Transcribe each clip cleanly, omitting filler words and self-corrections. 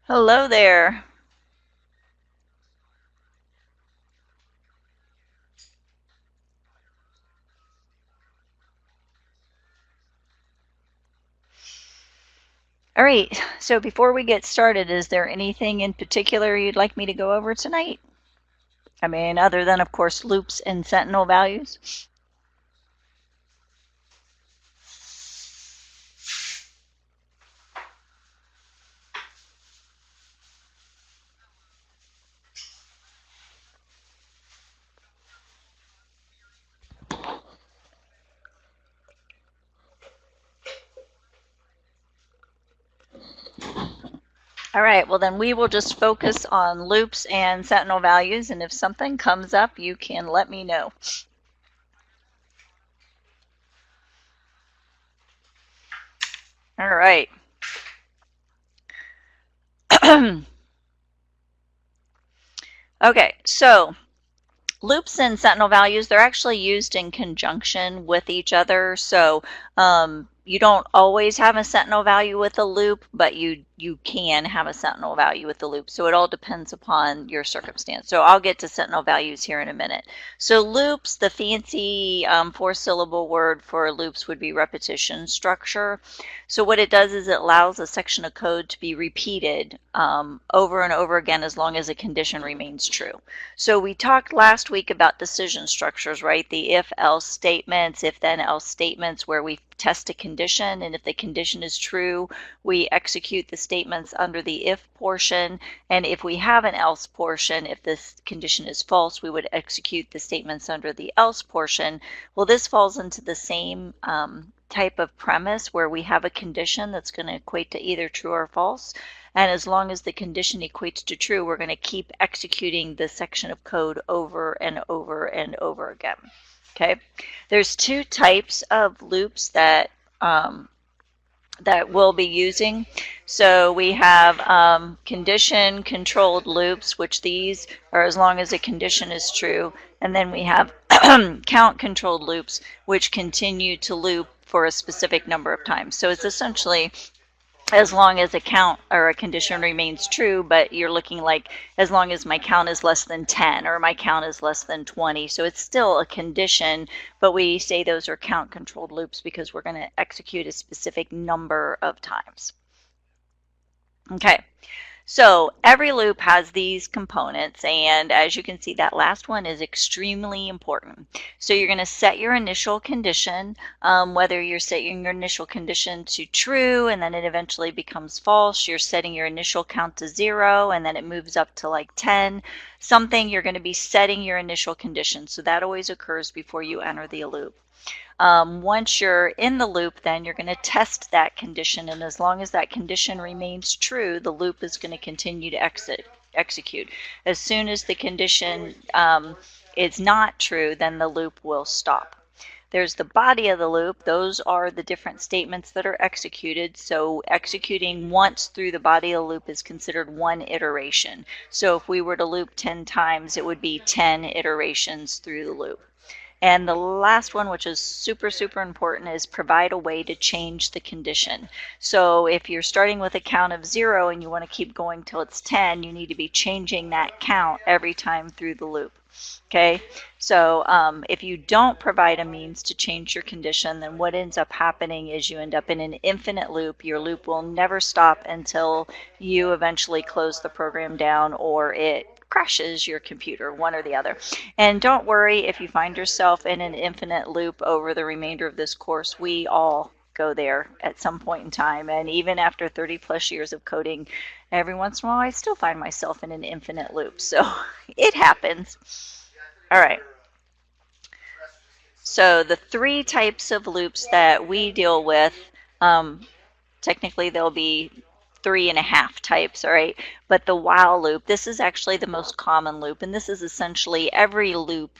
Hello there. All right, so before we get started, is there anything in particular you'd like me to go over tonight? I mean, other than, of course, loops and sentinel values. All right, well then we will just focus on loops and sentinel values, and if something comes up, you can let me know. All right. Okay, so loops and sentinel values, they're actually used in conjunction with each other. So you don't always have a sentinel value with a loop, but you can have a sentinel value with the loop. So it all depends upon your circumstance. So I'll get to sentinel values here in a minute. So loops, the fancy four-syllable word for loops would be repetition structure. So what it does is it allows a section of code to be repeated over and over again as long as a condition remains true. So we talked last week about decision structures, right? The if-else statements, if-then-else statements where we test a condition, and if the condition is true, we execute the statements under the if portion, and if we have an else portion, if this condition is false, we would execute the statements under the else portion. Well, this falls into the same type of premise where we have a condition that's going to equate to either true or false. And as long as the condition equates to true, we're going to keep executing this section of code over and over and over again. Okay, there's two types of loops that that we'll be using. So we have condition controlled loops, which these are as long as a condition is true. And then we have count controlled loops, which continue to loop for a specific number of times. So it's essentially as long as a count or a condition remains true, but you're looking like as long as my count is less than 10 or my count is less than 20. So it's still a condition, but we say those are count controlled loops because we're going to execute a specific number of times. Okay. So every loop has these components, and as you can see, that last one is extremely important. So you're going to set your initial condition, whether you're setting your initial condition to true and then it eventually becomes false, you're setting your initial count to 0 and then it moves up to like 10, something, you're going to be setting your initial condition. So that always occurs before you enter the loop. Once you're in the loop, then you're going to test that condition, and as long as that condition remains true, the loop is going to continue to execute. As soon as the condition is not true, then the loop will stop. There's the body of the loop. Those are the different statements that are executed. So executing once through the body of the loop is considered one iteration. So if we were to loop 10 times, it would be 10 iterations through the loop. And the last one, which is super, super important, is provide a way to change the condition. So if you're starting with a count of 0 and you want to keep going till it's 10, you need to be changing that count every time through the loop. Okay, so if you don't provide a means to change your condition, then what ends up happening is you end up in an infinite loop. Your loop will never stop until you eventually close the program down or it crashes your computer, one or the other. And don't worry if you find yourself in an infinite loop over the remainder of this course. We all go there at some point in time, and even after 30 plus years of coding, every once in a while I still find myself in an infinite loop. So it happens. All right. So the three types of loops that we deal with, technically there'll be 3.5 types, all right? But the while loop, this is actually the most common loop, and this is essentially every loop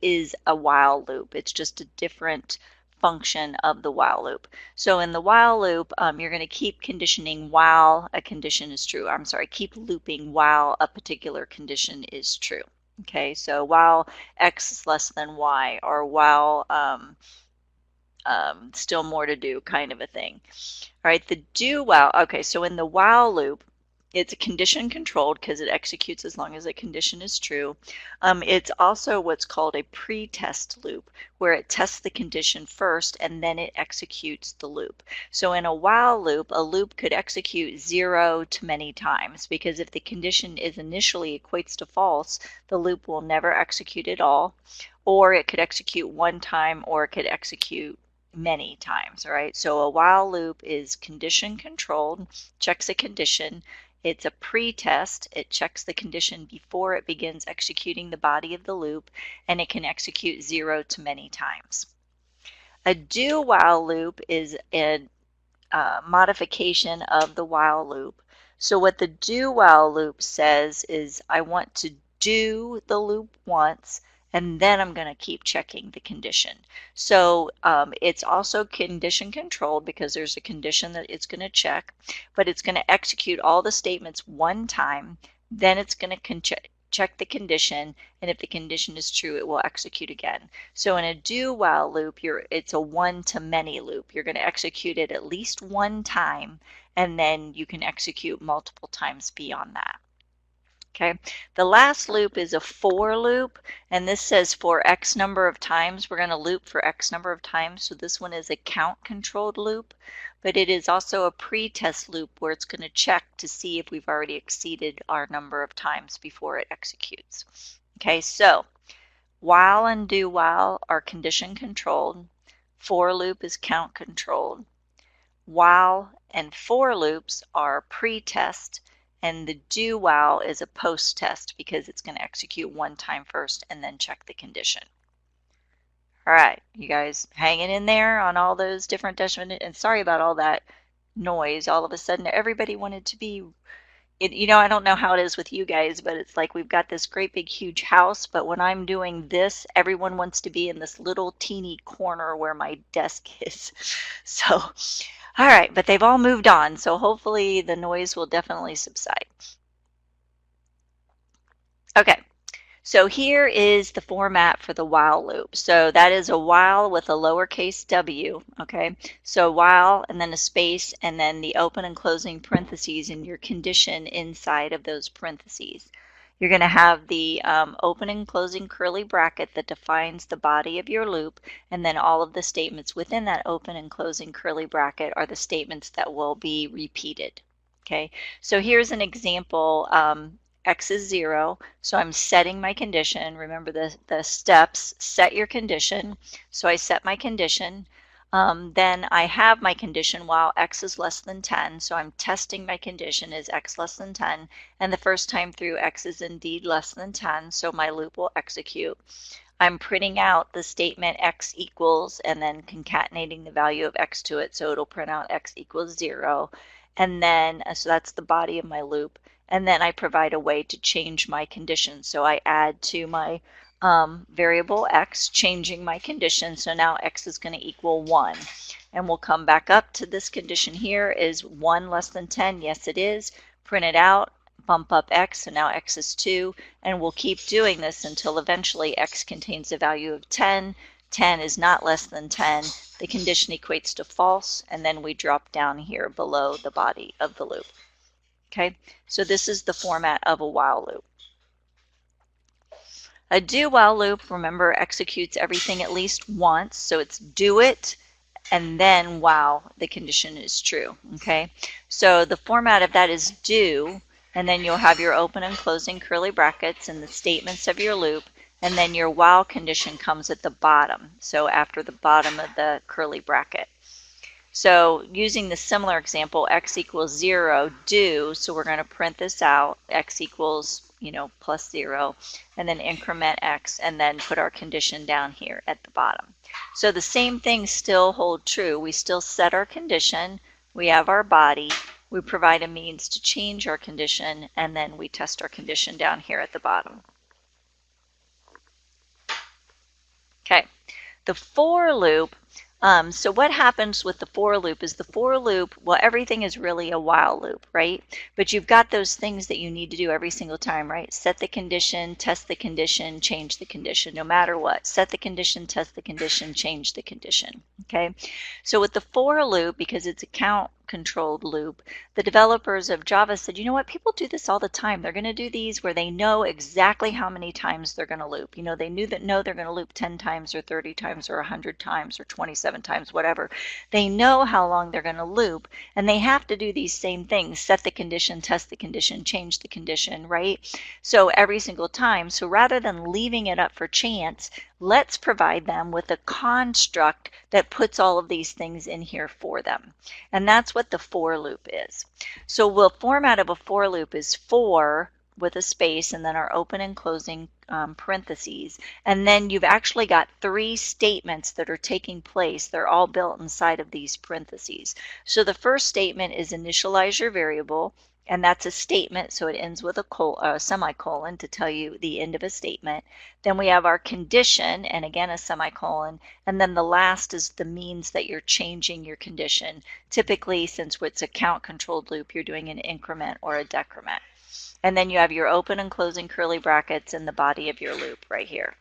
is a while loop. It's just a different function of the while loop. So in the while loop, you're going to keep conditioning while a condition is true. I'm sorry, keep looping while a particular condition is true. Okay, so while x is less than y, or while still more to do kind of a thing. All right, the do while. Okay, so in the while loop, It's condition controlled because it executes as long as a condition is true. It's also what's called a pre-test loop, where it tests the condition first and then it executes the loop. So in a while loop, a loop could execute 0 to many times, because if the condition is initially equates to false, the loop will never execute at all, or it could execute one time, or it could execute many times, right? So a while loop is condition controlled, checks a condition. It's a pre-test. It checks the condition before it begins executing the body of the loop, and it can execute 0 to many times. A do while loop is a modification of the while loop. So what the do while loop says is, I want to do the loop once, and then I'm going to keep checking the condition. So it's also condition controlled because there's a condition that it's going to check, but it's going to execute all the statements one time, then it's going to check the condition, and if the condition is true, it will execute again. So in a do while loop, it's a one to many loop. You're going to execute it at least one time, and then you can execute multiple times beyond that. Okay, the last loop is a for loop, and this says for X number of times. We're going to loop for X number of times, so this one is a count controlled loop, but it is also a pre-test loop where it's going to check to see if we've already exceeded our number of times before it executes. Okay, so while and do while are condition controlled, for loop is count controlled, while and for loops are pre-test, and the do while is a post-test because it's going to execute one time first and then check the condition. All right, you guys hanging in there on all those different definitions? And sorry about all that noise. All of a sudden, everybody wanted to be, you know, I don't know how it is with you guys, but it's like we've got this great big huge house, but when I'm doing this, everyone wants to be in this little teeny corner where my desk is. So all right, but they've all moved on, so hopefully the noise will definitely subside. Okay, so here is the format for the while loop. So that is a while with a lowercase w, okay? So while and then a space and then the open and closing parentheses and your condition inside of those parentheses. You're going to have the open and closing curly bracket that defines the body of your loop, and then all of the statements within that open and closing curly bracket are the statements that will be repeated. Okay, so here's an example. X is 0, so I'm setting my condition. Remember the steps, set your condition. So I set my condition. Then I have my condition while X is less than 10, so I'm testing my condition is X less than 10, and the first time through X is indeed less than 10, so my loop will execute. I'm printing out the statement X equals and then concatenating the value of X to it, so it'll print out X equals 0, and then, so that's the body of my loop, and then I provide a way to change my condition. So I add to my variable X, changing my condition. So now X is going to equal 1. And we'll come back up to this condition here. Is 1 less than 10? Yes, it is. Print it out, bump up X, so now X is 2. And we'll keep doing this until eventually X contains a value of 10. 10 is not less than 10. The condition equates to false, and then we drop down here below the body of the loop. Okay, so this is the format of a while loop. A do while loop, remember, executes everything at least once, so it's do it and then while the condition is true. Okay, so the format of that is do, and then you'll have your open and closing curly brackets and the statements of your loop, and then your while condition comes at the bottom, so after the bottom of the curly bracket. So using the similar example, X equals 0, do, so we're going to print this out, X equals, plus 0, and then increment X, and then put our condition down here at the bottom. So the same things still hold true. We still set our condition, we have our body, we provide a means to change our condition, and then we test our condition down here at the bottom. Okay, the for loop. So what happens with the for loop is the for loop, well, everything is really a while loop, right? But you've got those things that you need to do every single time, right? Set the condition, test the condition, change the condition, no matter what. Set the condition, test the condition, change the condition, okay? So with the for loop, because it's a count controlled loop, the developers of Java said, you know what, people do this all the time. They're going to do these where they know exactly how many times they're going to loop. You know, they know they're going to loop 10 times or 30 times or 100 times or 27 times, whatever. They know how long they're going to loop, and they have to do these same things: set the condition, test the condition, change the condition, right? So every single time. So rather than leaving it up for chance, let's provide them with a construct that puts all of these things in here for them. And that's what the for loop is. So the format of a for loop is for with a space and then our open and closing parentheses. And then you've actually got 3 statements that are taking place. They're all built inside of these parentheses. So the first statement is initialize your variable. And that's a statement, so it ends with a semicolon to tell you the end of a statement. Then we have our condition, and again a semicolon. And then the last is the means that you're changing your condition. Typically, since it's a count-controlled loop, you're doing an increment or a decrement. And then you have your open and closing curly brackets in the body of your loop right here.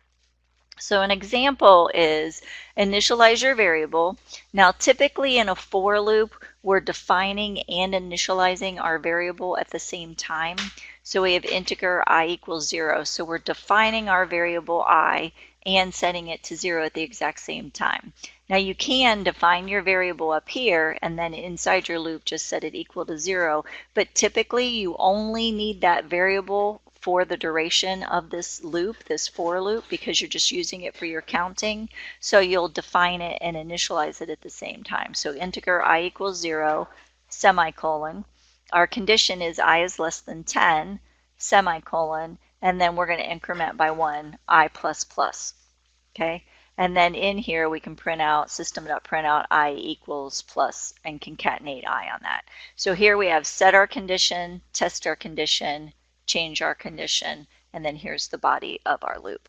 So an example is initialize your variable. Now typically in a for loop, we're defining and initializing our variable at the same time. So we have integer I equals 0. So we're defining our variable I and setting it to 0 at the exact same time. Now you can define your variable up here and then inside your loop just set it equal to 0. But typically you only need that variable for the duration of this loop, this for loop, because you're just using it for your counting. So you'll define it and initialize it at the same time. So integer I equals 0, semicolon. Our condition is I is less than 10, semicolon, and then we're going to increment by 1, I plus plus. Okay? And then in here we can print out system.printout I equals plus and concatenate I on that. So here we have set our condition, test our condition, change our condition, and then here's the body of our loop.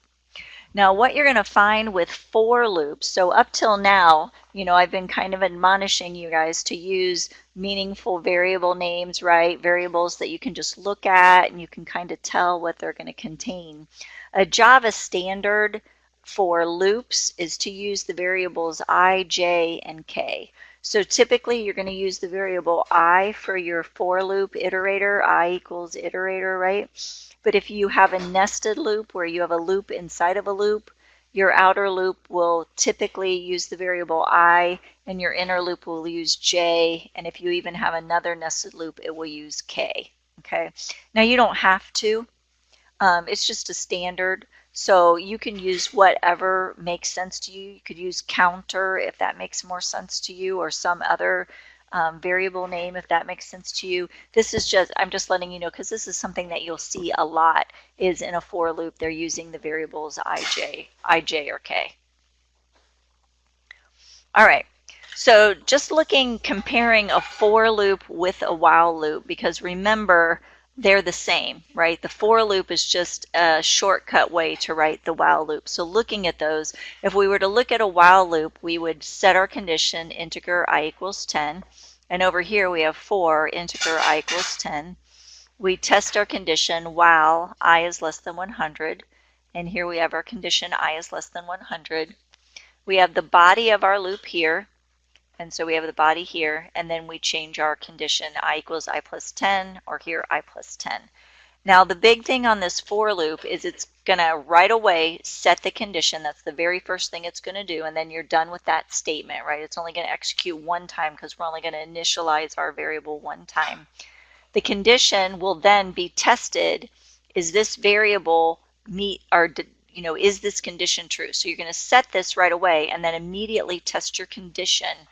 Now what you're going to find with for loops, so up till now, you know, I've been kind of admonishing you guys to use meaningful variable names, right? Variables that you can just look at and you can kind of tell what they're going to contain. A Java standard for loops is to use the variables I, J, and K. So typically you're going to use the variable I for your for loop iterator, I equals iterator, right? But if you have a nested loop where you have a loop inside of a loop, your outer loop will typically use the variable I and your inner loop will use J. And if you even have another nested loop, it will use K. Okay. Now you don't have to. It's just a standard. So you can use whatever makes sense to you. You could use counter if that makes more sense to you, or some other variable name if that makes sense to you. This is just, I'm just letting you know because this is something that you'll see a lot is in a for loop they're using the variables IJ or K. All right. So just comparing a for loop with a while loop, because remember, they're the same, right? The for loop is just a shortcut way to write the while loop. So looking at those, if we were to look at a while loop, we would set our condition, integer I equals 10. And over here we have for, integer I equals 10. We test our condition while I is less than 100. And here we have our condition I is less than 100. We have the body of our loop here. And so we have the body here, and then we change our condition I equals I plus 10, or here I plus 10. Now the big thing on this for loop is it's going to right away set the condition. That's the very first thing it's going to do, and then you're done with that statement, right? It's only going to execute one time because we're only going to initialize our variable one time. The condition will then be tested. Is this variable meet or is this condition true? So you're going to set this right away and then immediately test your condition.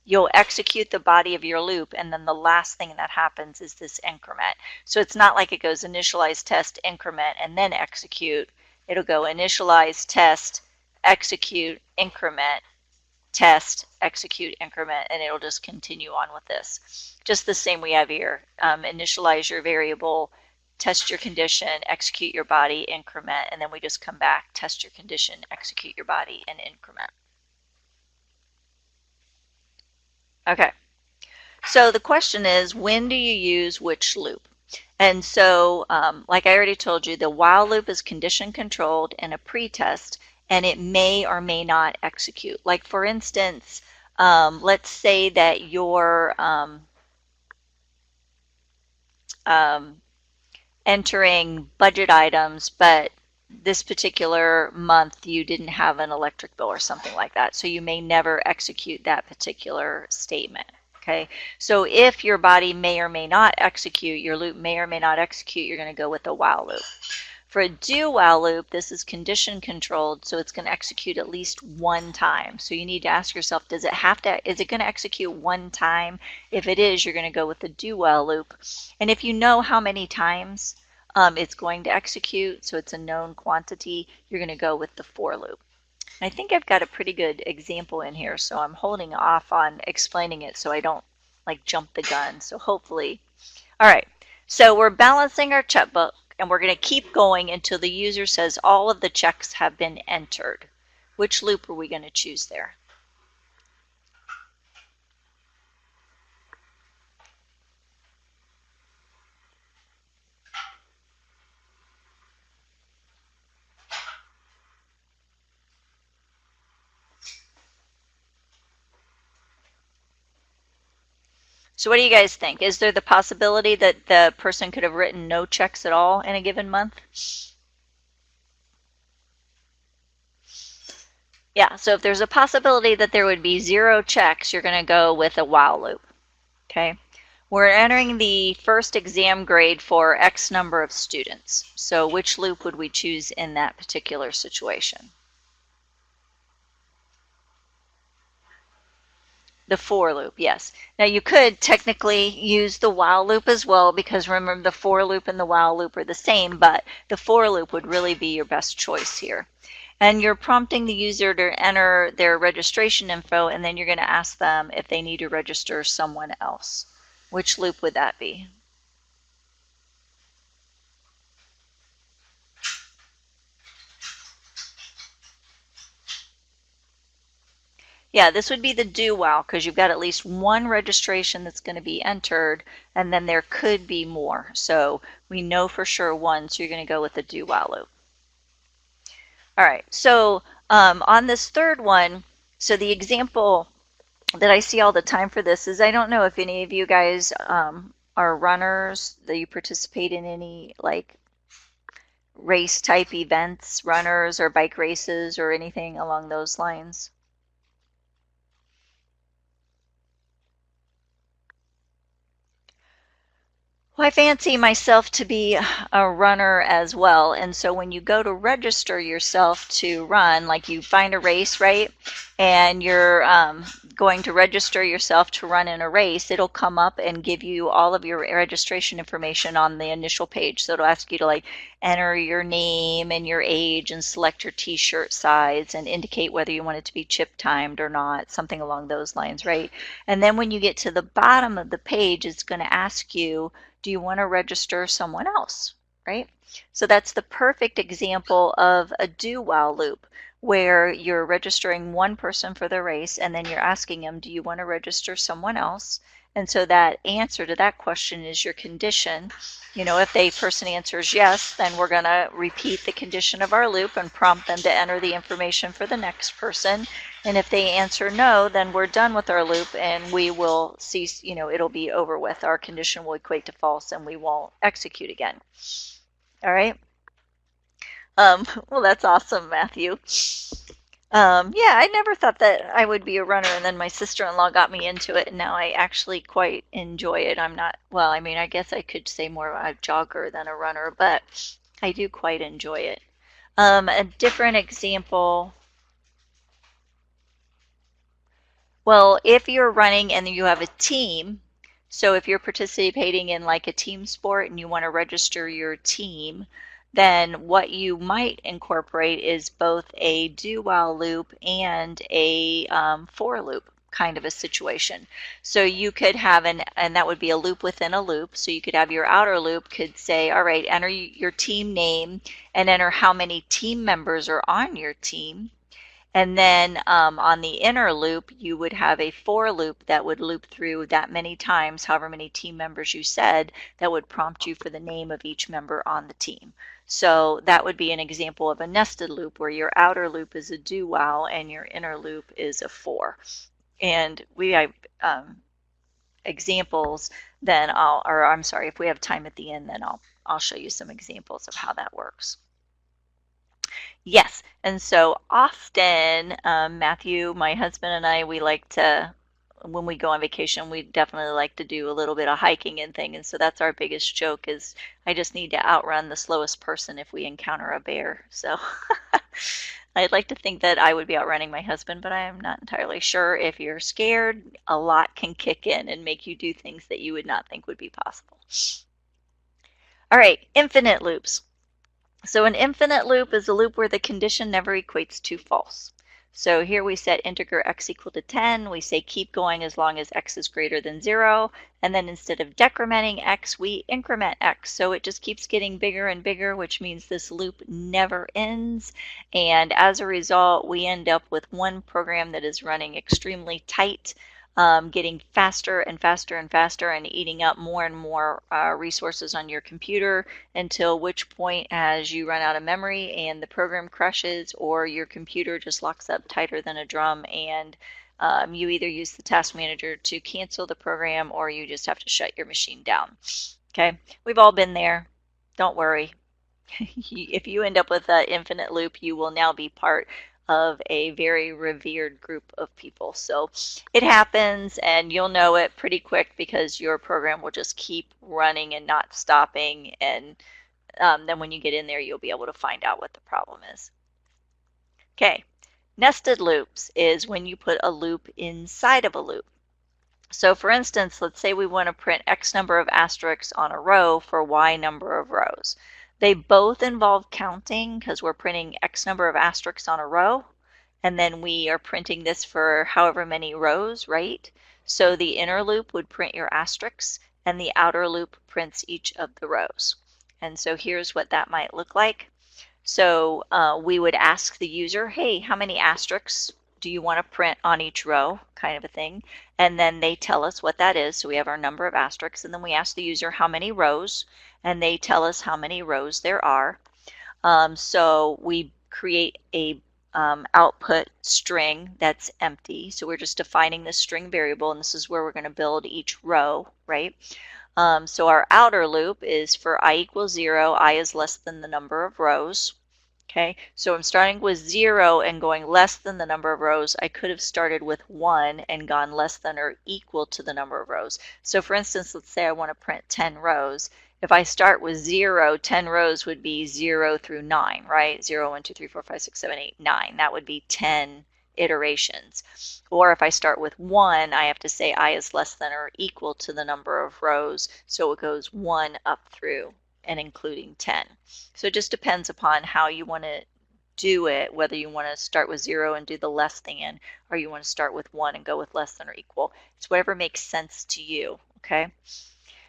You'll execute the body of your loop, and then the last thing that happens is this increment. So it's not like it goes initialize, test, increment, and then execute. It'll go initialize, test, execute, increment, test, execute, increment, and it'll just continue on with this. Just the same we have here. Initialize your variable, test your condition, execute your body, increment, and then we just come back, test your condition, execute your body, and increment. Okay, so the question is, when do you use which loop? And so, like I already told you, the while loop is condition controlled and a pretest, and it may or may not execute. Like for instance, let's say that your entering budget items, but this particular month you didn't have an electric bill or something like that. So you may never execute that particular statement. Okay, so if your body may or may not execute, your loop may or may not execute, you're going to go with the while loop. For a do while loop, this is condition controlled, so it's going to execute at least one time. So you need to ask yourself, is it going to execute one time? If it is, you're going to go with the do while loop. And if you know how many times it's going to execute, so it's a known quantity, you're going to go with the for loop. I think I've got a pretty good example in here, so I'm holding off on explaining it so I don't like jump the gun. So hopefully, all right, so we're balancing our checkbook and we're going to keep going until the user says all of the checks have been entered. Which loop are we going to choose there? So what do you guys think? Is there the possibility that the person could have written no checks at all in a given month? Yeah, so if there's a possibility that there would be 0 checks, you're going to go with a while loop. Okay, we're entering the first exam grade for X number of students. So which loop would we choose in that particular situation? The for loop, yes. Now you could technically use the while loop as well, because remember the for loop and the while loop are the same, but the for loop would really be your best choice here. And you're prompting the user to enter their registration info, and then you're going to ask them if they need to register someone else. Which loop would that be? Yeah, this would be the do while, because you've got at least one registration that's going to be entered, and then there could be more. So we know for sure one, so you're going to go with the do while loop. All right, so on this third one, so the example that I see all the time for this is, I don't know if any of you guys are runners, that you participate in any like race type events, runners or bike races or anything along those lines. Well, I fancy myself to be a runner as well. And so when you go to register yourself to run, like you find a race, right? And you're going to register yourself to run in a race, it'll come up and give you all of your registration information on the initial page. So it'll ask you to like enter your name and your age and select your t-shirt size and indicate whether you want it to be chip timed or not, something along those lines, right? And then when you get to the bottom of the page, it's going to ask you, do you want to register someone else, right? So that's the perfect example of a do while loop, where you're registering one person for the race and then you're asking them, do you want to register someone else? And so that answer to that question is your condition. You know, if the person answers yes, then we're going to repeat the condition of our loop and prompt them to enter the information for the next person. And if they answer no, then we're done with our loop and we will cease, you know, it'll be over with. Our condition will equate to false and we won't execute again. All right. Well, that's awesome, Matthew. Yeah, I never thought that I would be a runner, and then my sister-in-law got me into it, and now I actually quite enjoy it. I'm not, well, I mean, I guess I could say more a jogger than a runner, but I do quite enjoy it. A different example. Well, if you're running and you have a team, so if you're participating in like a team sport and you want to register your team, then what you might incorporate is both a do while loop and a for loop kind of a situation. So you could have and that would be a loop within a loop. So you could have your outer loop could say, all right, enter your team name and enter how many team members are on your team. And then on the inner loop, you would have a for loop that would loop through that many times, however many team members you said, that would prompt you for the name of each member on the team. So that would be an example of a nested loop where your outer loop is a do while and your inner loop is a for. And we have examples then I'm sorry, if we have time at the end, then I'll show you some examples of how that works. Yes, and so often, Matthew, my husband, and I, we like to, when we go on vacation, we definitely like to do a little bit of hiking and thing, and so that's our biggest joke is I just need to outrun the slowest person if we encounter a bear. So I'd like to think that I would be outrunning my husband, but I am not entirely sure. If you're scared, a lot can kick in and make you do things that you would not think would be possible. All right, infinite loops. So an infinite loop is a loop where the condition never equates to false. So here we set integer x equal to 10. We say keep going as long as x is greater than 0. And then instead of decrementing x, we increment x. So it just keeps getting bigger and bigger, which means this loop never ends. And as a result, we end up with one program that is running extremely tight, getting faster and faster and faster and eating up more and more resources on your computer until which point as you run out of memory and the program crashes or your computer just locks up tighter than a drum and you either use the task manager to cancel the program or you just have to shut your machine down. Okay, we've all been there. Don't worry. If you end up with an infinite loop, you will now be part of a very revered group of people. So it happens and you'll know it pretty quick because your program will just keep running and not stopping, and then when you get in there you'll be able to find out what the problem is. Okay, nested loops is when you put a loop inside of a loop. So for instance, let's say we want to print X number of asterisks on a row for Y number of rows. They both involve counting because we're printing X number of asterisks on a row, and then we are printing this for however many rows, right? So the inner loop would print your asterisks, and the outer loop prints each of the rows. And so here's what that might look like. So we would ask the user, hey, how many asterisks do you want to print on each row, kind of a thing. And then they tell us what that is. So we have our number of asterisks, and then we ask the user how many rows, and they tell us how many rows there are. So we create a output string that's empty. So we're just defining this string variable, and this is where we're going to build each row, right? So our outer loop is for I equals 0, I is less than the number of rows. Okay, so I'm starting with 0 and going less than the number of rows. I could have started with 1 and gone less than or equal to the number of rows. So for instance, let's say I want to print 10 rows. If I start with 0, 10 rows would be 0 through 9, right? 0, 1, 2, 3, 4, 5, 6, 7, 8, 9. That would be 10 iterations. Or if I start with 1, I have to say I is less than or equal to the number of rows. So it goes 1 up through and including 10. So it just depends upon how you want to do it, whether you want to start with 0 and do the less than, or you want to start with 1 and go with less than or equal. It's whatever makes sense to you, okay?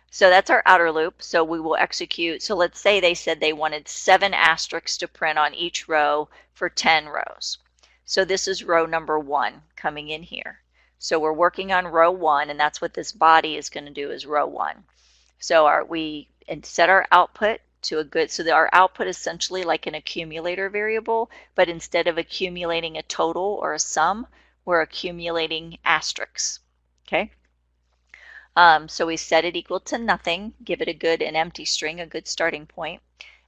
So that's our outer loop. So we will execute. So let's say they said they wanted 7 asterisks to print on each row for 10 rows. So this is row number 1 coming in here. So we're working on row 1, and that's what this body is going to do is row 1. So we set our output to a good, so that our output is essentially like an accumulator variable, but instead of accumulating a total or a sum, we're accumulating asterisks, okay? So we set it equal to nothing, give it a good and empty string, a good starting point.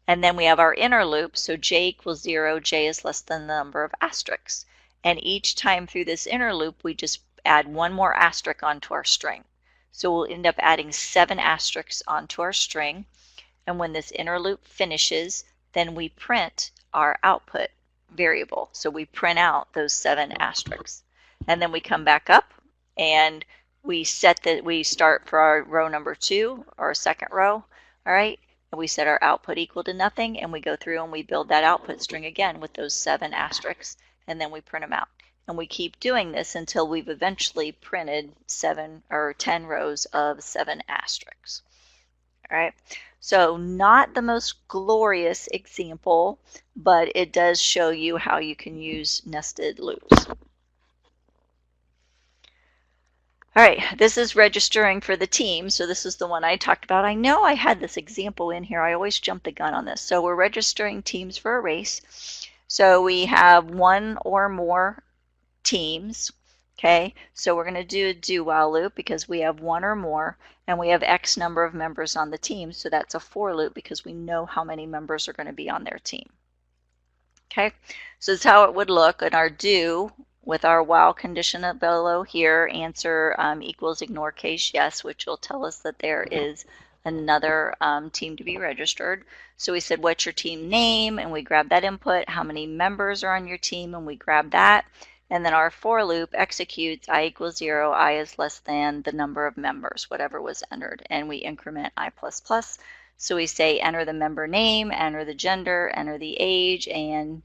And then we have our inner loop, so j equals 0, j is less than the number of asterisks. And each time through this inner loop, we just add one more asterisk onto our string. So we'll end up adding 7 asterisks onto our string. And when this inner loop finishes, then we print our output variable. So we print out those 7 asterisks. And then we come back up and we set that we start for our row number 2, our second row, all right? And we set our output equal to nothing, and we go through and we build that output string again with those 7 asterisks, and then we print them out. And we keep doing this until we've eventually printed 7 or 10 rows of 7 asterisks. All right, so not the most glorious example, but it does show you how you can use nested loops. All right, this is registering for the team. So this is the one I talked about. I know I had this example in here. I always jump the gun on this. So we're registering teams for a race. So we have 1 or more teams. Okay, so we're going to do a do while loop because we have 1 or more. and we have X number of members on the team, so that's a for loop because we know how many members are going to be on their team. Okay, so that's how it would look in our do with our while condition below here, answer equals ignore case yes, which will tell us that there is another team to be registered. So we said, what's your team name? And we grab that input. How many members are on your team? And we grab that. And then our for loop executes I equals 0, I is less than the number of members, whatever was entered. And we increment I plus plus. So we say enter the member name, enter the gender, enter the age, and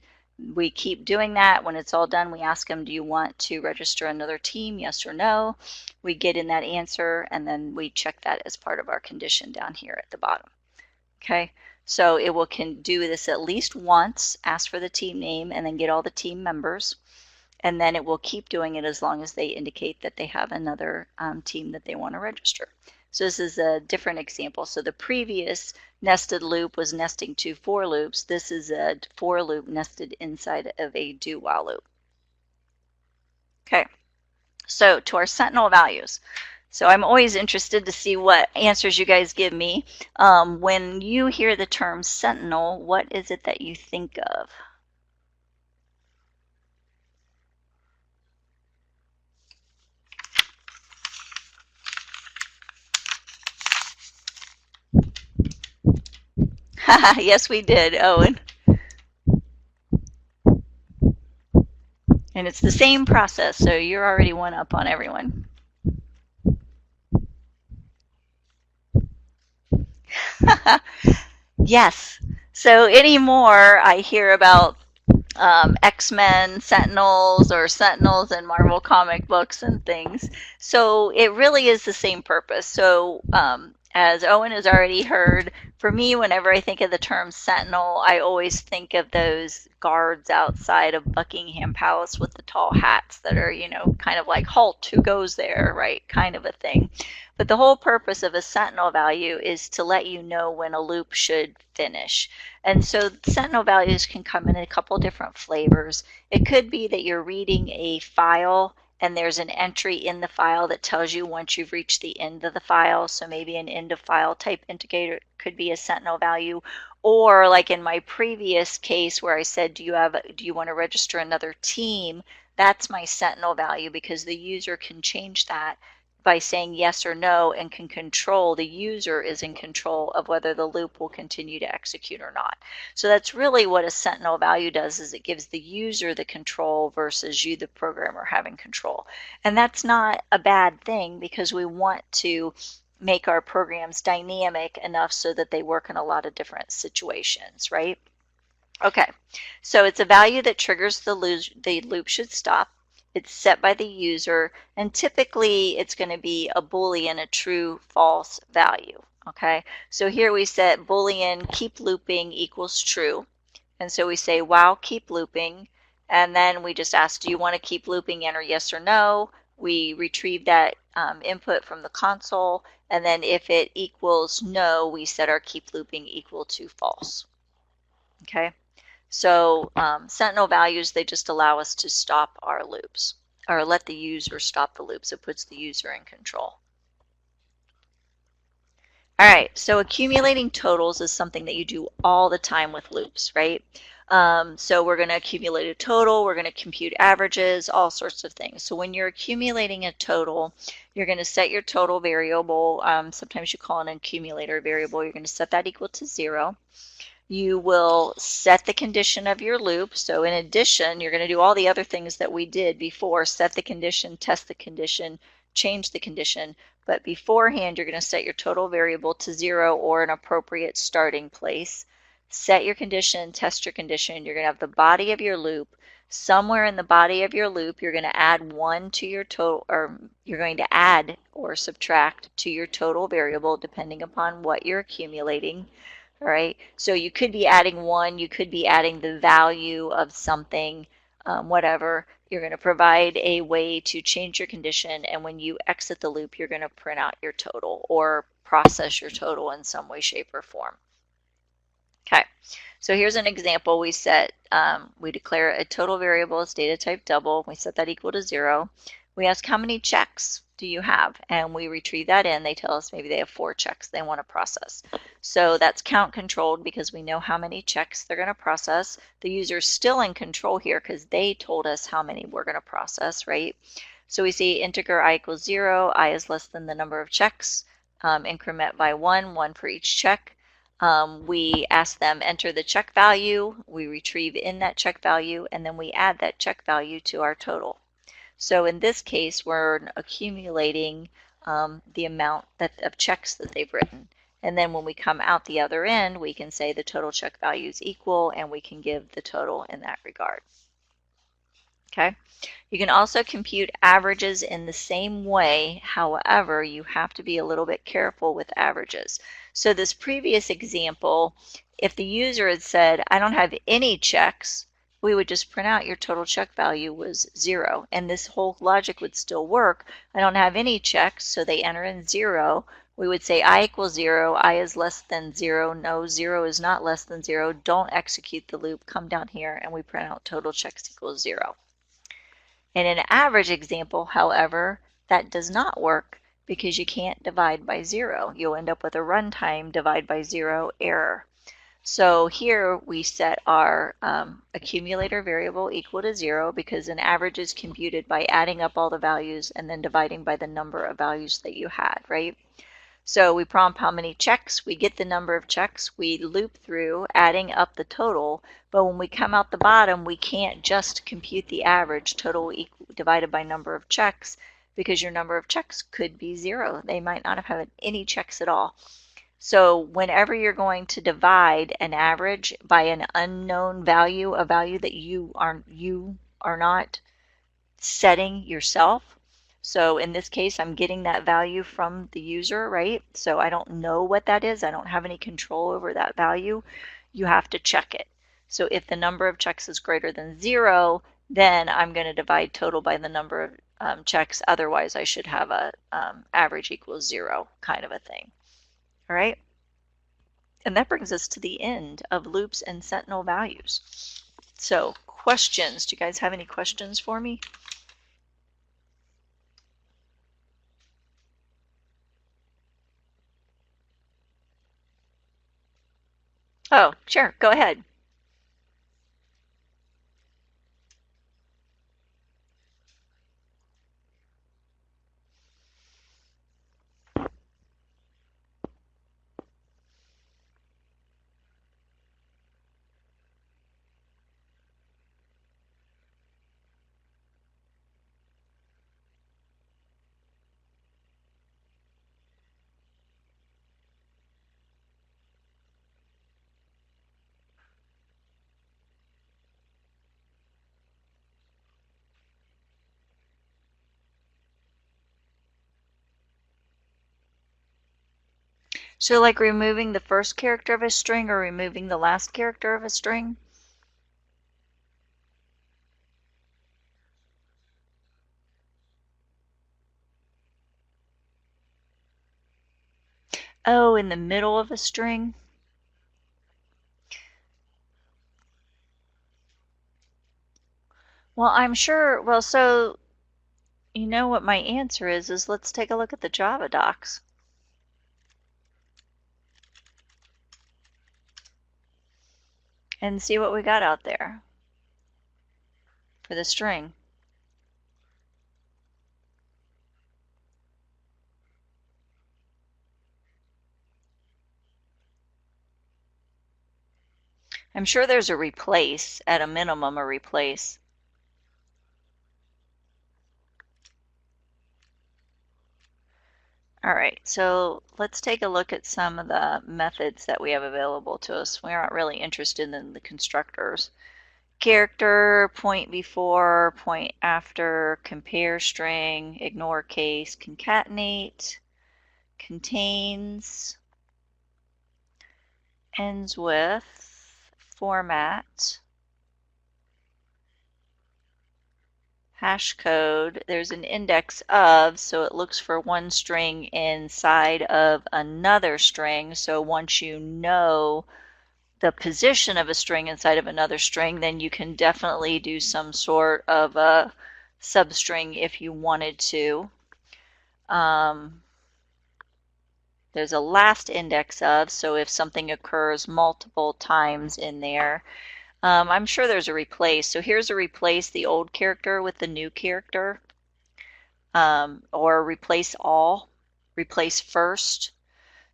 we keep doing that. When it's all done, we ask them, do you want to register another team, yes or no? We get in that answer, and then we check that as part of our condition down here at the bottom. Okay, so it will do this at least once, ask for the team name, and then get all the team members. And then it will keep doing it as long as they indicate that they have another team that they want to register. So this is a different example. So the previous nested loop was nesting two for loops. This is a for loop nested inside of a do while loop. Okay, so to our Sentinel values. So I'm always interested to see what answers you guys give me. When you hear the term Sentinel, what is it that you think of? Yes, we did, Owen. And it's the same process, so you're already one up on everyone. Yes. So anymore, I hear about X-Men Sentinels or Sentinels in Marvel comic books and things. So it really is the same purpose. So as Owen has already heard, for me, whenever I think of the term Sentinel, I always think of those guards outside of Buckingham Palace with the tall hats that are, you know, kind of like, halt, who goes there, right? Kind of a thing. But the whole purpose of a Sentinel value is to let you know when a loop should finish. And so Sentinel values can come in a couple different flavors. It could be that you're reading a file and there's an entry in the file that tells you once you've reached the end of the file. So maybe an end of file type indicator could be a Sentinel value. Or like in my previous case where I said, do you want to register another team? That's my Sentinel value because the user can change that by saying yes or no and can control, the user is in control of whether the loop will continue to execute or not. So that's really what a Sentinel value does, is it gives the user the control versus you, the programmer, having control. And that's not a bad thing because we want to make our programs dynamic enough so that they work in a lot of different situations, right? Okay, so it's a value that triggers the loop should stop. It's set by the user, and typically it's going to be a Boolean, a true, false value. Okay, so here we set Boolean keep looping equals true. And so we say while keep looping, and then we just ask, do you want to keep looping, enter yes or no. We retrieve that input from the console, and then if it equals no, we set our keep looping equal to false. Okay. So Sentinel values, they just allow us to stop our loops or let the user stop the loops. It puts the user in control. All right, so accumulating totals is something that you do all the time with loops, right? So we're going to accumulate a total, we're going to compute averages, all sorts of things. So when you're accumulating a total, you're going to set your total variable. Sometimes you call it an accumulator variable. You're going to set that equal to 0. You will set the condition of your loop. So in addition, you're going to do all the other things that we did before: set the condition, test the condition, change the condition. But beforehand, you're going to set your total variable to 0 or an appropriate starting place. Set your condition, test your condition. You're going to have the body of your loop. Somewhere in the body of your loop, you're going to add 1 to your total, or you're going to add or subtract to your total variable depending upon what you're accumulating. All right, so you could be adding 1, you could be adding the value of something, whatever. You're going to provide a way to change your condition, and when you exit the loop, you're going to print out your total or process your total in some way, shape, or form. Okay, so here's an example. We declare a total variable as data type double. We set that equal to 0. We ask how many checks do you have, and we retrieve that in. They tell us maybe they have 4 checks they want to process. So that's count controlled because we know how many checks they're going to process. The user's still in control here because they told us how many we're going to process, right? So we see integer I equals 0, I is less than the number of checks, increment by 1 for each check. We ask them enter the check value, we retrieve in that check value, and then we add that check value to our total. So in this case, we're accumulating the amount of checks that they've written. And then when we come out the other end, we can say the total check value is equal, and we can give the total in that regard. Okay. You can also compute averages in the same way. However, you have to be a little bit careful with averages. So this previous example, if the user had said, I don't have any checks, we would just print out your total check value was 0. And this whole logic would still work. I don't have any checks, so they enter in 0. We would say I equals 0, I is less than 0. No, 0 is not less than 0. Don't execute the loop. Come down here, and we print out total checks equals 0. In an average example, however, that does not work because you can't divide by 0. You'll end up with a runtime divide by 0 error. So here we set our accumulator variable equal to 0 because an average is computed by adding up all the values and then dividing by the number of values that you had, right? So we prompt how many checks, we get the number of checks, we loop through adding up the total, but when we come out the bottom, we can't just compute the average total divided by number of checks because your number of checks could be 0. They might not have had any checks at all. So whenever you're going to divide an average by an unknown value, a value that you are not setting yourself. So in this case, I'm getting that value from the user, right? So I don't know what that is. I don't have any control over that value. You have to check it. So if the number of checks is greater than 0, then I'm going to divide total by the number of checks. Otherwise, I should have a average equals 0 kind of a thing. All right? And that brings us to the end of loops and sentinel values. So questions. Do you guys have any questions for me? Oh, sure. Go ahead. So like removing the first character of a string or removing the last character of a string? Oh, in the middle of a string? Well, I'm sure, well, so you know what my answer is let's take a look at the Java docs. And see what we got out there for the string. I'm sure there's a replace, at a minimum a replace. All right, so let's take a look at some of the methods that we have available to us. We aren't really interested in the constructors. Character, point before, point after, compare string, ignore case, concatenate, contains, ends with, format, hash code. There's an index of, so it looks for one string inside of another string. So once you know the position of a string inside of another string, then you can definitely do some sort of a substring if you wanted to. There's a last index of, so if something occurs multiple times in there. I'm sure there's a replace. So here's a replace the old character with the new character. Or replace all, replace first.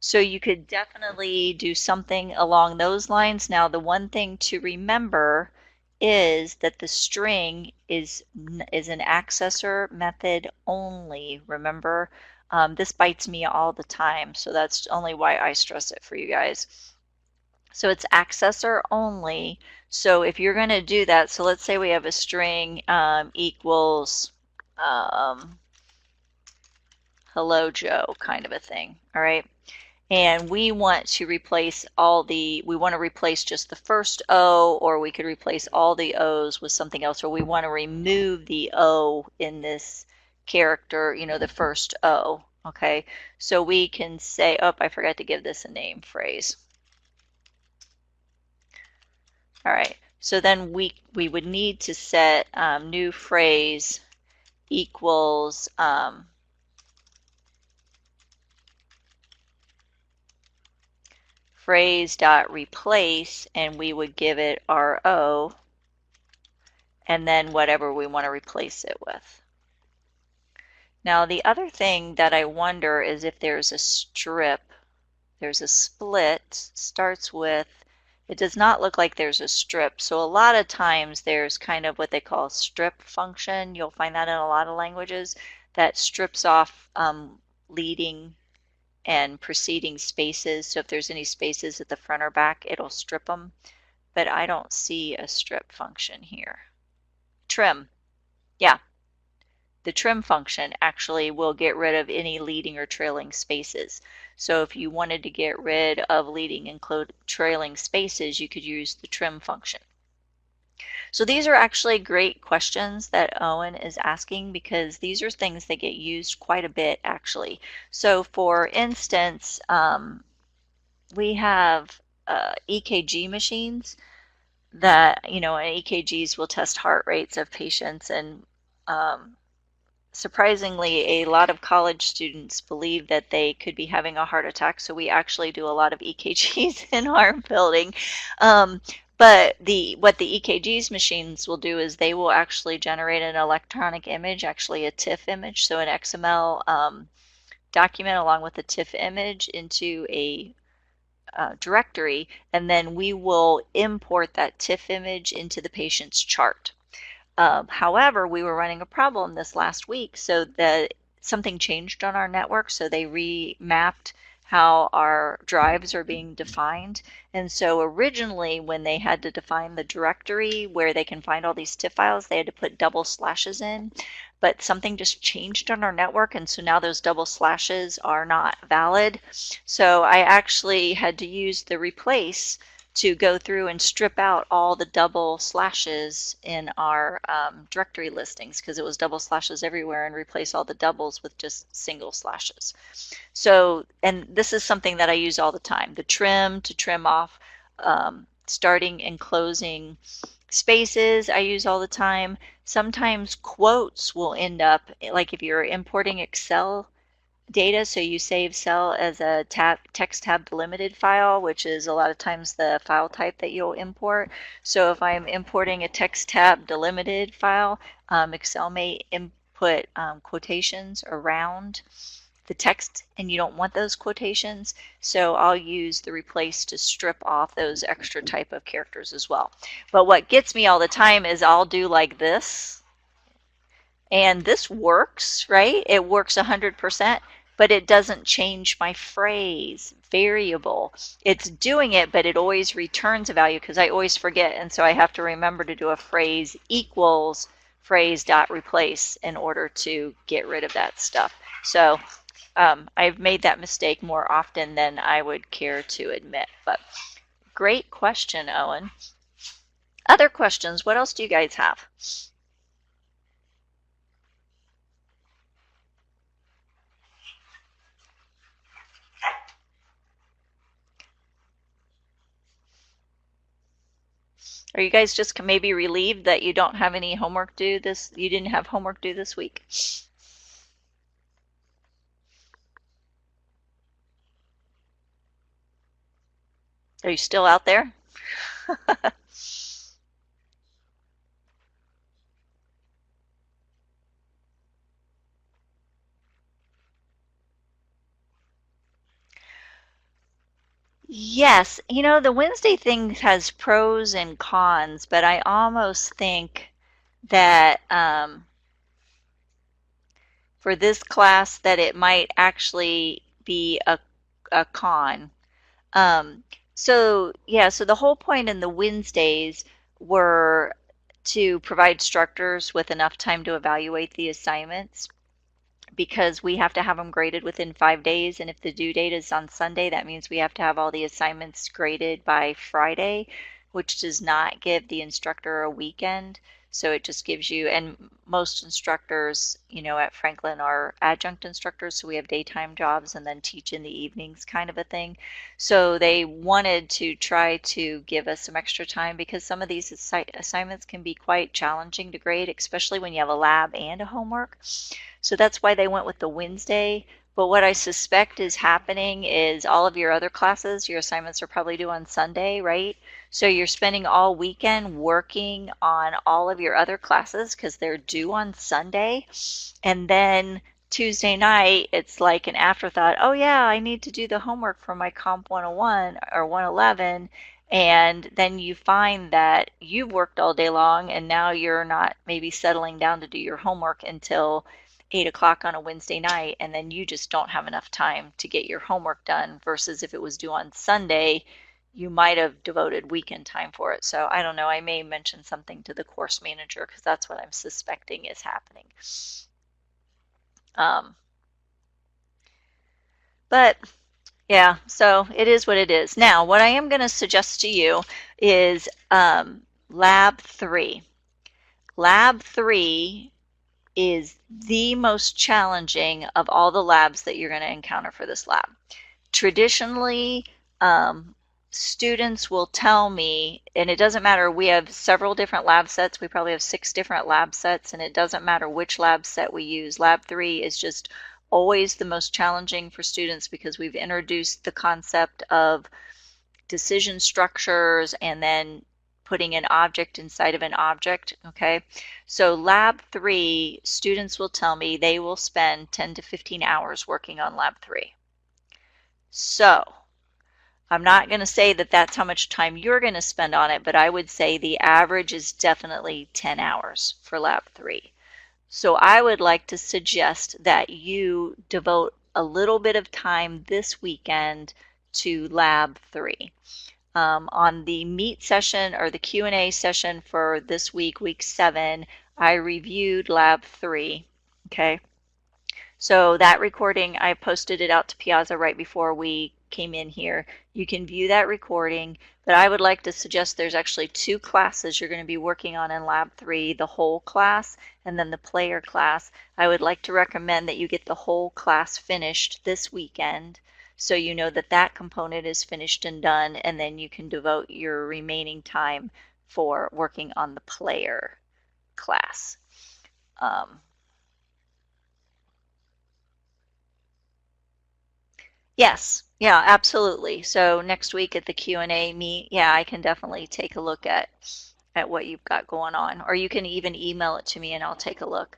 So you could definitely do something along those lines. Now, the one thing to remember is that the string is an accessor method only. Remember, this bites me all the time, so that's only why I stress it for you guys. So it's accessor only. So if you're going to do that, so let's say we have a string equals hello Joe kind of a thing, all right? And we want to replace we want to replace just the first O, or we could replace all the O's with something else, or we want to remove the O in this character, you know, the first O, okay? So we can say, oh, I forgot to give this a name, phrase. All right, so then we would need to set new phrase equals phrase dot replace, and we would give it RO, and then whatever we want to replace it with. Now the other thing that I wonder is if there's a strip, there's a split, starts with, it does not look like there's a strip. So a lot of times there's kind of what they call a strip function. You'll find that in a lot of languages that strips off leading and preceding spaces. So if there's any spaces at the front or back, it'll strip them. But I don't see a strip function here. Trim. Yeah. The trim function actually will get rid of any leading or trailing spaces. So if you wanted to get rid of leading and trailing spaces, you could use the trim function. So these are actually great questions that Owen is asking, because these are things that get used quite a bit actually. So for instance, we have EKG machines that, you know, EKGs will test heart rates of patients, and surprisingly, a lot of college students believe that they could be having a heart attack, so we actually do a lot of EKGs in our building. But what the EKGs machines will do is they will actually generate an electronic image, actually a TIFF image, so an XML document along with a TIFF image into a directory, and then we will import that TIFF image into the patient's chart. However, we were running a problem this last week, so that something changed on our network, so they remapped how our drives are being defined. And so originally, when they had to define the directory where they can find all these TIFF files, they had to put double slashes in. But something just changed on our network, and so now those double slashes are not valid. So I actually had to use the replace to go through and strip out all the double slashes in our directory listings, because it was double slashes everywhere, and replace all the doubles with just single slashes. So, and this is something that I use all the time, the trim to trim off starting and closing spaces I use all the time. Sometimes quotes will end up, like if you're importing Excel data, so you save cell as a text tab delimited file, which is a lot of times the file type that you'll import. So if I'm importing a text tab delimited file, Excel may input quotations around the text, and you don't want those quotations, so I'll use the replace to strip off those extra type of characters as well. But what gets me all the time is I'll do like this, and this works, right? It works 100%, but it doesn't change my phrase variable. It's doing it, but it always returns a value, because I always forget, and so I have to remember to do a phrase equals phrase dot replace in order to get rid of that stuff. So I've made that mistake more often than I would care to admit. But great question, Owen. Other questions? What else do you guys have? Are you guys just maybe relieved that you don't have any homework due you didn't have homework due this week? Are you still out there? Yes, the Wednesday thing has pros and cons, but I almost think that for this class that it might actually be a con. So the whole point in the Wednesdays were to provide instructors with enough time to evaluate the assignments, because we have to have them graded within 5 days. And if the due date is on Sunday, that means we have to have all the assignments graded by Friday, which does not give the instructor a weekend. So it just gives you, and most instructors, at Franklin are adjunct instructors, so we have daytime jobs and then teach in the evenings kind of a thing. So they wanted to try to give us some extra time, because some of these assignments can be quite challenging to grade, especially when you have a lab and a homework. So that's why they went with the Wednesday. But what I suspect is happening is all of your other classes, your assignments are probably due on Sunday, right? So you're spending all weekend working on all of your other classes because they're due on Sunday. And then Tuesday night, it's like an afterthought. Oh yeah, I need to do the homework for my Comp 101 or 111. And then you find that you've worked all day long and now you're not maybe settling down to do your homework until 8 o'clock on a Wednesday night, and then you just don't have enough time to get your homework done, versus if it was due on Sunday, you might have devoted weekend time for it. So I don't know, I may mention something to the course manager because that's what I'm suspecting is happening. But yeah, so it is what it is. Now, what I am going to suggest to you is Lab 3. Lab 3 is the most challenging of all the labs that you're going to encounter for this lab. Traditionally, students will tell me, and it doesn't matter, we have several different lab sets. We probably have 6 different lab sets, and it doesn't matter which lab set we use. Lab 3 is just always the most challenging for students because we've introduced the concept of decision structures and then putting an object inside of an object, okay? So Lab 3, students will tell me they will spend 10 to 15 hours working on Lab 3. So I'm not going to say that that's how much time you're going to spend on it, but I would say the average is definitely 10 hours for Lab 3. So I would like to suggest that you devote a little bit of time this weekend to Lab 3. On the meet session or the Q&A session for this week, week 7, I reviewed Lab 3, okay? So that recording, I posted it out to Piazza right before we came in here. You can view that recording, but I would like to suggest there's actually 2 classes you're going to be working on in Lab 3, the whole class and then the player class. I would like to recommend that you get the whole class finished this weekend, so you know that that component is finished and done, and then you can devote your remaining time for working on the player class. Yes, yeah, absolutely. So next week at the Q&A meet, yeah, I can definitely take a look at what you've got going on, or you can even email it to me and I'll take a look.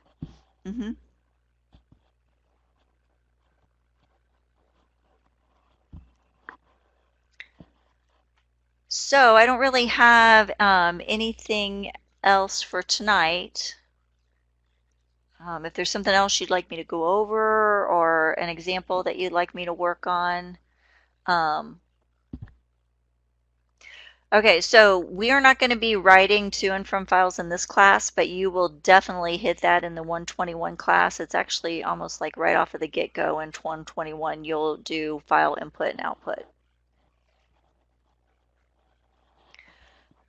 So I don't really have anything else for tonight. If there's something else you'd like me to go over or an example that you'd like me to work on. Okay, so we are not going to be writing to and from files in this class, but you will definitely hit that in the 121 class. It's actually almost like right off of the get-go in 121, you'll do file input and output.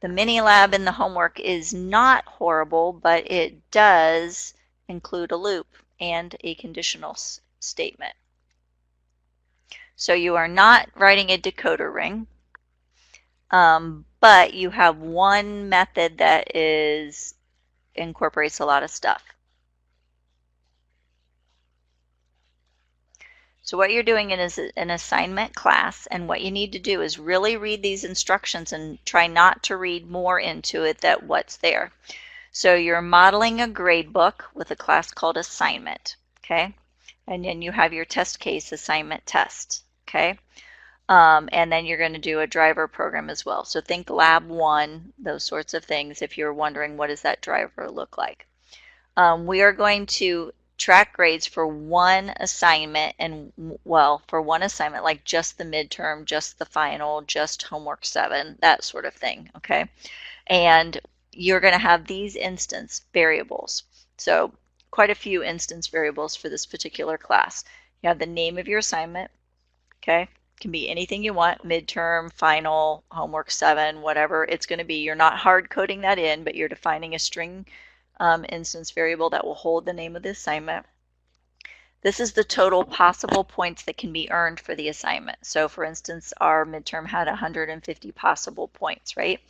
The mini lab in the homework is not horrible, but it does include a loop and a conditional statement. So you are not writing a decoder ring. but you have one method that incorporates a lot of stuff. So what you're doing is an assignment class, and what you need to do is really read these instructions and try not to read more into it than what's there. So you're modeling a grade book with a class called assignment, okay? And then you have your test case assignment test, okay? And then you're going to do a driver program as well. So think lab 1, those sorts of things, if you're wondering what does that driver look like. We are going to track grades for one assignment, and well, for one assignment, like just the midterm, just the final, just homework 7, that sort of thing, okay? And you're going to have these instance variables. So quite a few instance variables for this particular class. You have the name of your assignment, okay? Can be anything you want, midterm, final, homework 7, whatever it's going to be. You're not hard coding that in, but you're defining a string instance variable that will hold the name of the assignment. This is the total possible points that can be earned for the assignment. So for instance, our midterm had 150 possible points, right?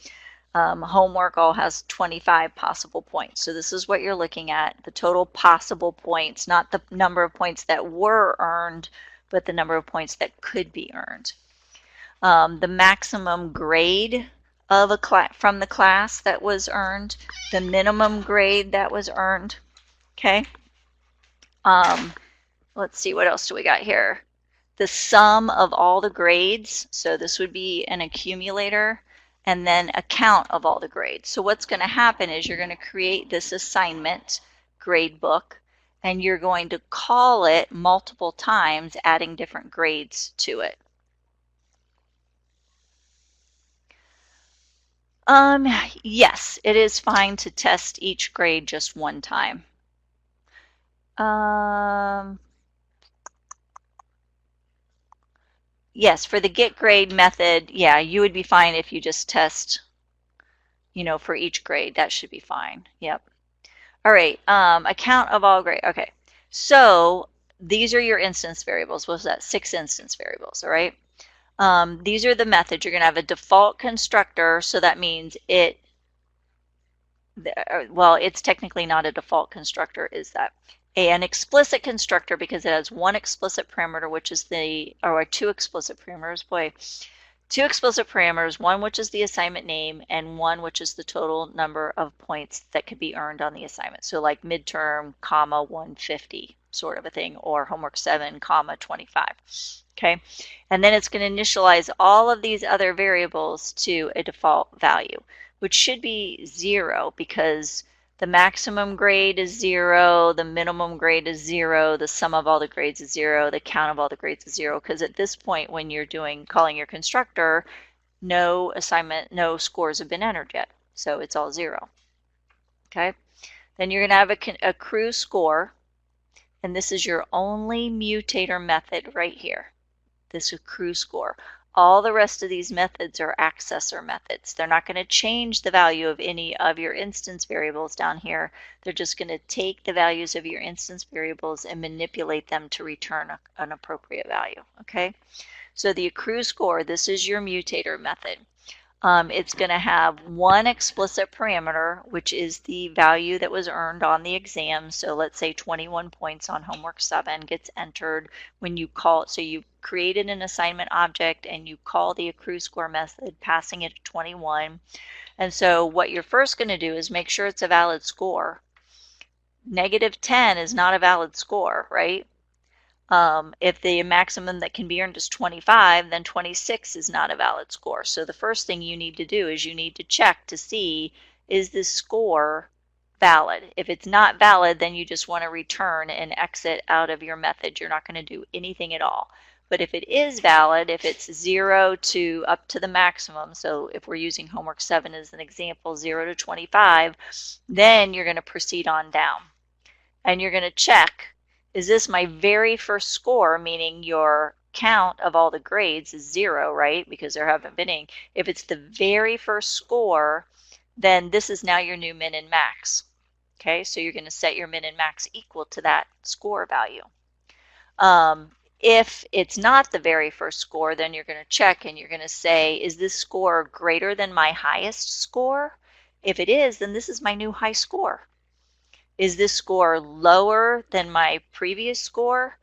Homework all has 25 possible points. So this is what you're looking at, the total possible points, not the number of points that were earned, but the number of points that could be earned. The maximum grade of from the class that was earned, the minimum grade that was earned, okay? Let's see, what else do we got here? The sum of all the grades, so this would be an accumulator, and then a count of all the grades. So what's going to happen is you're going to create this assignment grade book, and you're going to call it multiple times, adding different grades to it. Yes, it is fine to test each grade just one time. Yes, for the get grade method, yeah, you would be fine if you just test, for each grade. That should be fine. Yep. All right, a count of all grade. Okay, so these are your instance variables. What was that? 6 instance variables, all right? These are the methods. You're going to have a default constructor, so that means it's technically not a default constructor, is that? An explicit constructor, because it has one explicit parameter, which is or 2 explicit parameters, 2 explicit parameters, one which is the assignment name, and one which is the total number of points that could be earned on the assignment. So like midterm, comma, 150 sort of a thing, or homework 7, comma, 25. Okay, and then it's going to initialize all of these other variables to a default value, which should be 0 because the maximum grade is 0, the minimum grade is 0, the sum of all the grades is 0, the count of all the grades is 0, because at this point when you're calling your constructor, no scores have been entered yet, so it's all 0. Okay, then you're going to have a accrue score, and this is your only mutator method right here, this accrue score. All the rest of these methods are accessor methods. They're not going to change the value of any of your instance variables down here. They're just going to take the values of your instance variables and manipulate them to return an appropriate value. Okay, so the accrue score, this is your mutator method. It's going to have one explicit parameter, which is the value that was earned on the exam. So let's say 21 points on homework 7 gets entered when you call it. So you created an assignment object and you call the accrue score method, passing it to 21. And so what you're first going to do is make sure it's a valid score. -10 is not a valid score, right? If the maximum that can be earned is 25, then 26 is not a valid score. So the first thing you need to do is you need to check to see, is this score valid? If it's not valid, then you just want to return and exit out of your method. You're not going to do anything at all. But if it is valid, if it's 0 to up to the maximum, so if we're using homework 7 as an example, 0 to 25, then you're going to proceed on down. And you're going to check, is this my very first score, meaning your count of all the grades is 0, right? Because there haven't been any. If it's the very first score, then this is now your new min and max. Okay, so you're going to set your min and max equal to that score value. If it's not the very first score, then you're going to check and you're going to say, is this score greater than my highest score? If it is, then this is my new high score. Is this score lower than my previous score?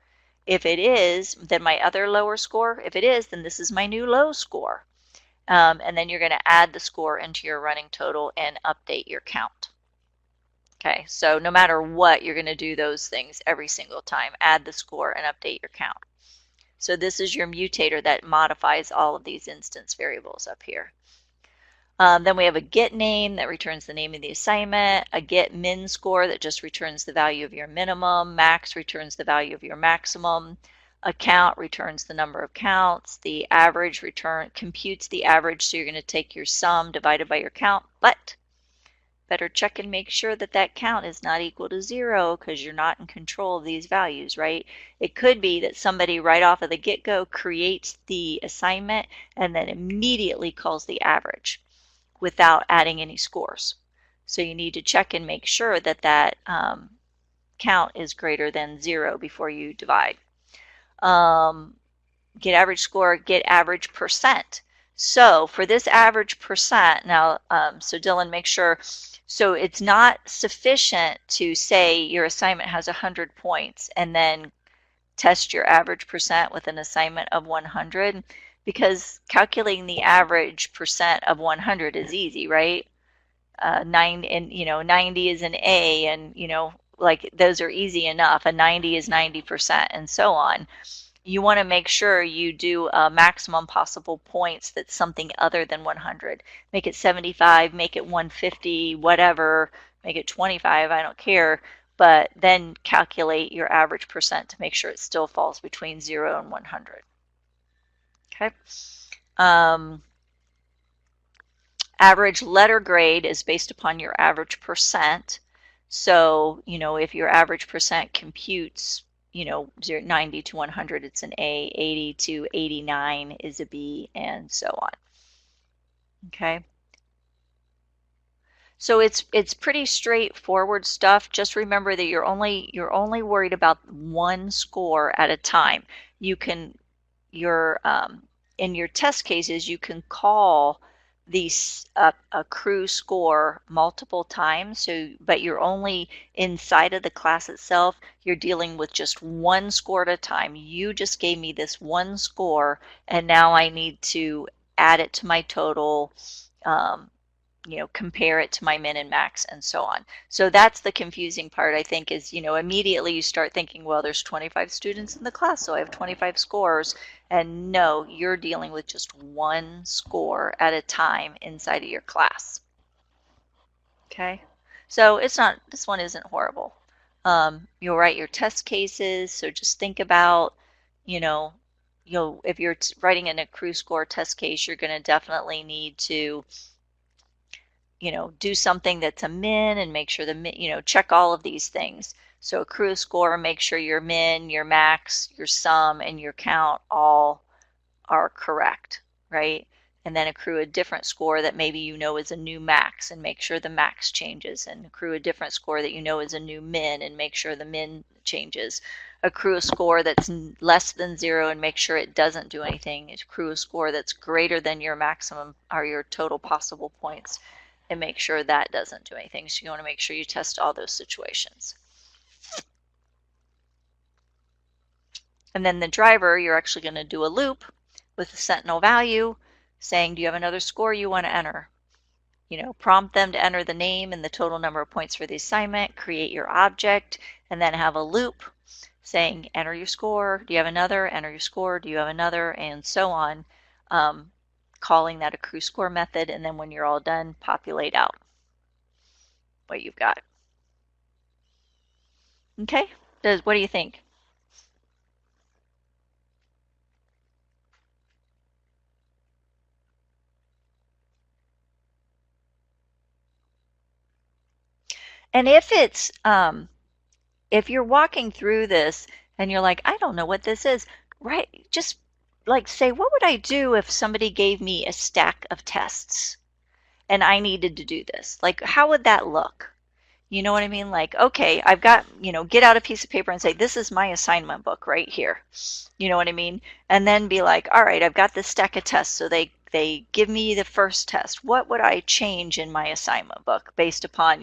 If it is, then my other lower score. If it is, then this is my new low score. And then you're going to add the score into your running total and update your count. Okay, so no matter what, you're going to do those things every single time. Add the score and update your count. So this is your mutator that modifies all of these instance variables up here. Then we have a get name that returns the name of the assignment, a get min score that just returns the value of your minimum, max returns the value of your maximum, a count returns the number of counts, the average computes the average, so you're going to take your sum divided by your count, but better check and make sure that that count is not equal to 0 because you're not in control of these values, right? It could be that somebody right off of the get-go creates the assignment and then immediately calls the average without adding any scores. So you need to check and make sure that that count is greater than 0 before you divide. Get average score, get average percent. So for this average percent, now, so Dylan, make sure, so it's not sufficient to say your assignment has 100 points and then test your average percent with an assignment of 100, because calculating the average percent of 100 is easy, right? 90 is an A, and like those are easy enough. A 90 is 90%, and so on. You want to make sure you do maximum possible points that's something other than 100. Make it 75, make it 150, whatever, make it 25, I don't care, but then calculate your average percent to make sure it still falls between 0 and 100. Okay. Average letter grade is based upon your average percent. So, if your average percent computes, 90 to 100, it's an A, 80 to 89 is a B, and so on. Okay. So it's pretty straightforward stuff. Just remember that you're only worried about one score at a time. You can in your test cases, you can call these accrue score multiple times, but you're only inside of the class itself, you're dealing with just one score at a time. You just gave me this one score, and now I need to add it to my total, compare it to my min and max, and so on. So that's the confusing part, I think, is, immediately you start thinking, well, there's 25 students in the class, so I have 25 scores. And no, you're dealing with just one score at a time inside of your class. Okay, so this one isn't horrible. You'll write your test cases, so just think about, if you're writing an accrue score test case, you're going to definitely need to do something that's a min and make sure check all of these things. So accrue score, make sure your min, your max, your sum, and your count all are correct, right? And then accrue a different score that maybe is a new max and make sure the max changes, and accrue a different score that is a new min and make sure the min changes. Accrue a score that's less than 0 and make sure it doesn't do anything. Accrue a score that's greater than your maximum or your total possible points and make sure that doesn't do anything. So you want to make sure you test all those situations. And then the driver, you're actually going to do a loop with the sentinel value saying, do you have another score you want to enter? Prompt them to enter the name and the total number of points for the assignment, create your object, and then have a loop saying, enter your score. Do you have another? Enter your score. Do you have another? And so on, calling that accrue score method. And then when you're all done, populate out what you've got. Okay, what do you think? And if it's, if you're walking through this and you're like, I don't know what this is, right? Just like say, what would I do if somebody gave me a stack of tests and I needed to do this? Like, how would that look? You know what I mean? Like, okay, I've got, get out a piece of paper and say, this is my assignment book right here. You know what I mean? And then be like, all right, I've got this stack of tests. So they give me the first test. What would I change in my assignment book based upon,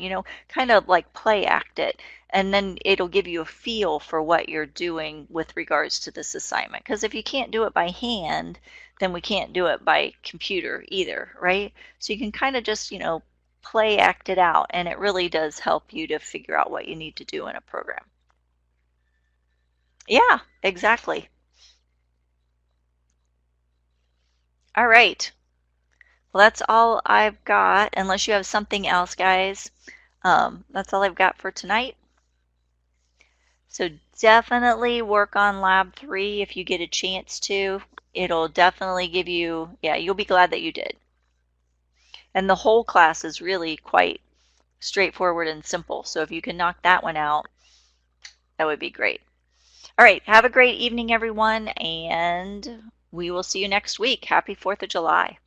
kind of like play act it. And then it'll give you a feel for what you're doing with regards to this assignment. Because if you can't do it by hand, then we can't do it by computer either, right? So you can kind of just, play act it out, and it really does help you to figure out what you need to do in a program. Yeah, exactly. All right. Well, that's all I've got, unless you have something else, guys. That's all I've got for tonight. So definitely work on Lab 3 if you get a chance to. It'll definitely give you, yeah, you'll be glad that you did. And the whole class is really quite straightforward and simple. So if you can knock that one out, that would be great. All right, have a great evening, everyone, and we will see you next week. Happy 4th of July.